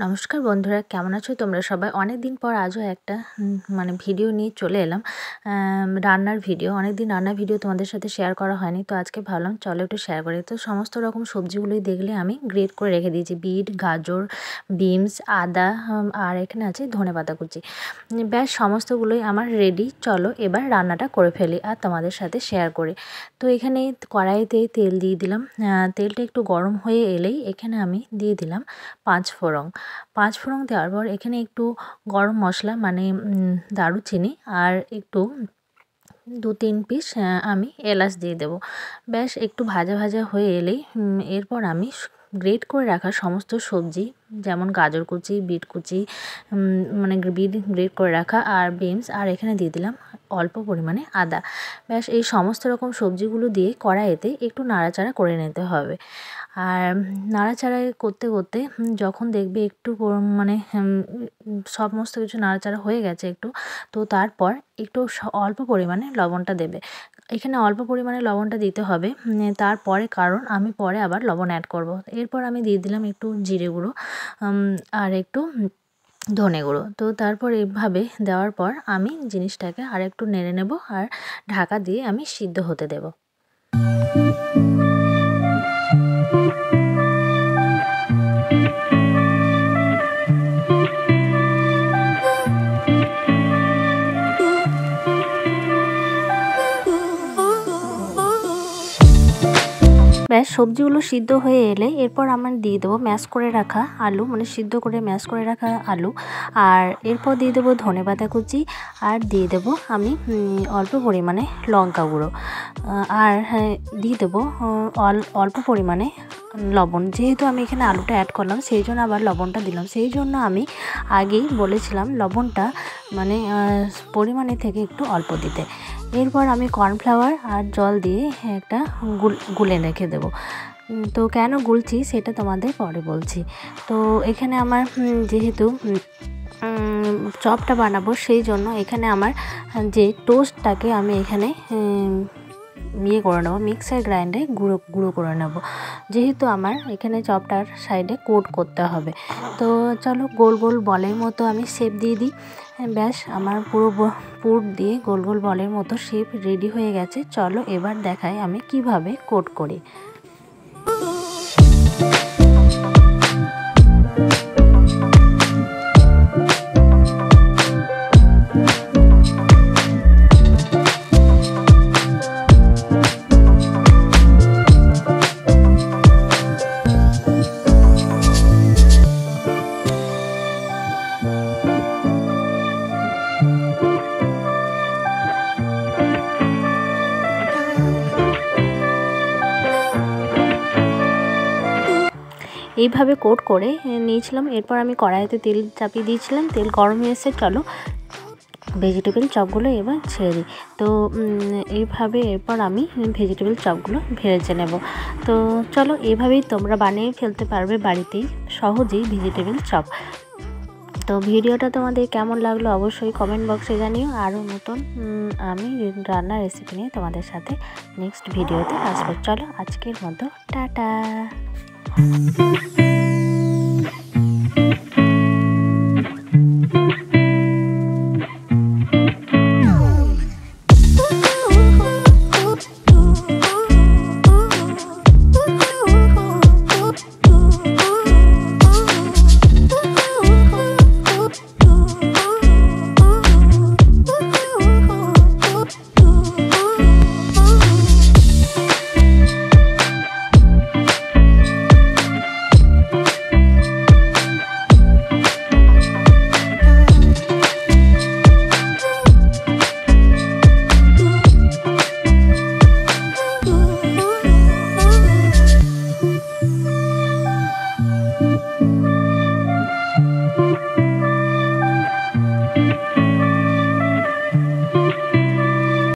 नमस्कार बंधुरा केमन आछो तोमरा सबाई। अनेक दिन पर आजो एक माने भिडियो निये चले एलाम रान्नार भिडियो। अनेक दिन रान्नार भिडियो तोमादेर साथे शेयर करा हयनि, तो आजके भाबलाम चलो एकटु शेयर करी। तो समस्त रकम सब्जिगुलोई देखले आमी ग्रेट करे रेखे दिएछि, बीट गाजर बिन्स आदा और एखाने आछे धनेपाता कुचि। ब्यास समस्तगुलोई आमार रेडी। चलो एबार रान्नाटा करे फेली और तोमादेर साथे शेयर करी। तो एखाने कड़ाइते तेल दिए दिलाम, तेलटा एकटु गरम हये एलेई एखाने आमी दिए दिलाम पाँच फोड़न। पाँच फोड़न देওয়ার পর এখানে একটু গরম মশলা মানে দারুচিনি আর একটু 2-3 পিস আমি এলাচ দিয়ে দেব। ব্যাস একটু ভাজা ভাজা হয়ে এলেই এরপর আমি গ্রেট করে রাখা সমস্ত সবজি যেমন গাজর কুচি বিট কুচি মানে বিট গ্রেট করে রাখা আর বিনস আর এখানে দিয়ে দিলাম অল্প পরিমাণে আদা। ব্যাস এই সমস্ত রকম সবজিগুলো দিয়ে কড়াইতে একটু নাড়াচাড়া করে নিতে হবে। আর নাড়াচাড়া করতে করতে যখন দেখবে একটু মানে সমস্ত কিছু নাড়াচাড়া হয়ে গেছে একটু, তো তারপর একটু অল্প পরিমাণে লবণটা দেবে। এখানে অল্প পরিমাণে লবণটা দিতে হবে তারপরে, কারণ আমি পরে আবার লবণ অ্যাড করব। এরপর আমি দিয়ে দিলাম একটু জিরে গুঁড়ো আর একটু ধনে গুঁড়ো। তো তারপর এইভাবে দেওয়ার পর আমি জিনিসটাকে আর একটু নেড়ে নেব আর ঢাকা দিয়ে আমি সিদ্ধ হতে দেব। ব্যাস সবজিগুলো সিদ্ধ হয়ে এলে এরপর আমার দিয়ে দেবো ম্যাশ করে রাখা আলু, মানে সিদ্ধ করে ম্যাশ করে রাখা আলু। আর এরপর দিয়ে দেবো ধনেপাতা কুচি আর দিয়ে দেবো আমি অল্প পরিমাণে লঙ্কা গুঁড়ো আর দিয়ে দেবো অল্প পরিমাণে লবণ। যেহেতু আমি এখানে আলুটা অ্যাড করলাম সেই জন্য আবার লবণটা দিলাম। সেই জন্য আমি আগেই বলেছিলাম লবণটা মানে পরিমাণে থেকে একটু অল্প দিতে। এরপর আমি কর্নফ্লাওয়ার আর জল দিয়ে একটা গুলে রেখে দেবো। তো কেন গুলছি সেটা তোমাদের পরে বলছি। তো এখানে আমার যেহেতু চপটা বানাবো সেই জন্য এখানে আমার যে টোস্টটাকে আমি এখানে করে নেবো, মিক্সার গ্রাইন্ডারে গুঁড়ো করে নেব, যেহেতু আমার এখানে চপটার সাইডে কোট করতে হবে। তো চলো গোল গোল বলের মতো আমি শেপ দিয়ে দিই। ব্যাস আমার পুরো পুর দিয়ে গোল গোল বলের মতো শেপ রেডি হয়ে গেছে। চলো এবার দেখাই আমি কিভাবে কোট করি। এইভাবে কোট করে নিয়েছিলাম। এরপর আমি কড়াইতে তেল চাপিয়ে দিয়েছিলাম, তেল গরম হয়ে এসে চলো ভেজিটেবল চপগুলো এবার ছেড়ে দিই। তো এইভাবে এরপর আমি ভেজিটেবল চপগুলো ভেজে নেব। তো চলো এভাবেই তোমরা বানিয়ে ফেলতে পারবে বাড়িতেই সহজেই ভেজিটেবল চপ। তো ভিডিওটা তোমাদের কেমন লাগলো অবশ্যই কমেন্ট বক্সে জানিও। আরও নতুন আমি রান্নার রেসিপি নিয়ে তোমাদের সাথে নেক্সট ভিডিওতে আসবো। চলো আজকের মতো টাটা।